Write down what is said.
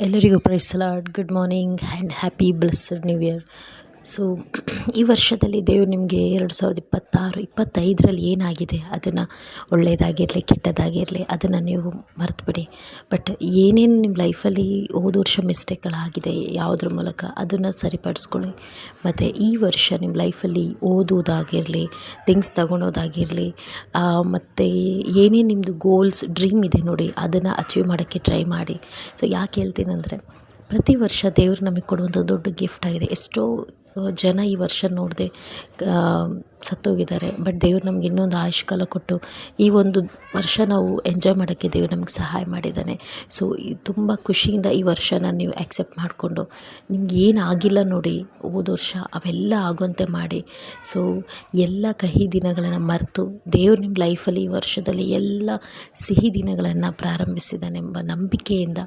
ಎಲ್ಲರಿಗೂ praise Lord, good morning and happy blessed new year. So ಈ ವರ್ಷದಲ್ಲಿ ದೇವರು ನಿಮಗೆ 2025ರಲ್ಲಿ ಏನಾಗಿದೆ ಅದನ್ನು ಒಳ್ಳೆಯದಾಗಿರಲಿ ಕೆಟ್ಟದಾಗಿರಲಿ ಅದನ್ನು ನೀವು ಮರೆತುಬಿಡಿ. ಬಟ್ ಏನೇನು ನಿಮ್ಮ ಲೈಫಲ್ಲಿ ಹೋದ ವರ್ಷ ಮಿಸ್ಟೇಕ್ಗಳಾಗಿದೆ ಯಾವುದ್ರ ಮೂಲಕ ಅದನ್ನು ಸರಿಪಡಿಸ್ಕೊಳ್ಳಿ. ಮತ್ತು ಈ ವರ್ಷ ನಿಮ್ಮ ಲೈಫಲ್ಲಿ ಓದೋದಾಗಿರಲಿ, ಥಿಂಗ್ಸ್ ತಗೊಳೋದಾಗಿರಲಿ, ಮತ್ತು ಏನೇನು ನಿಮ್ಮದು ಗೋಲ್ಸ್ ಡ್ರೀಮ್ ಇದೆ ನೋಡಿ ಅದನ್ನು ಅಚೀವ್ ಮಾಡೋಕ್ಕೆ ಟ್ರೈ ಮಾಡಿ. ಸೊ ಯಾಕೆ ಹೇಳ್ತೀನಂದರೆ, ಪ್ರತಿ ವರ್ಷ ದೇವರು ನಮಗೆ ಕೊಡುವಂಥ ದೊಡ್ಡ ಗಿಫ್ಟ್ ಆಗಿದೆ. ಎಷ್ಟೋ ಜನ ಈ ವರ್ಷ ನೋಡದೆ ಸತ್ತೋಗಿದ್ದಾರೆ. ಬಟ್ ದೇವ್ರು ನಮ್ಗೆ ಇನ್ನೊಂದು ಆಯುಷ್ಕಾಲ ಕೊಟ್ಟು ಈ ಒಂದು ವರ್ಷ ನಾವು ಎಂಜಾಯ್ ಮಾಡೋಕ್ಕೆ ದೇವ್ರು ನಮಗೆ ಸಹಾಯ ಮಾಡಿದ್ದಾನೆ. ಸೊ ತುಂಬ ಖುಷಿಯಿಂದ ಈ ವರ್ಷನ ನೀವು ಆ್ಯಕ್ಸೆಪ್ಟ್ ಮಾಡಿಕೊಂಡು ನಿಮ್ಗೆ ಏನು ಆಗಿಲ್ಲ ನೋಡಿ ಹೋದ ವರ್ಷ ಅವೆಲ್ಲ ಆಗುವಂತೆ ಮಾಡಿ. ಸೊ ಎಲ್ಲ ಕಹಿ ದಿನಗಳನ್ನು ಮರೆತು ದೇವ್ರು ನಿಮ್ಮ ಲೈಫಲ್ಲಿ ಈ ವರ್ಷದಲ್ಲಿ ಎಲ್ಲ ಸಿಹಿ ದಿನಗಳನ್ನು ಪ್ರಾರಂಭಿಸಿದ್ದಾನೆಂಬ ನಂಬಿಕೆಯಿಂದ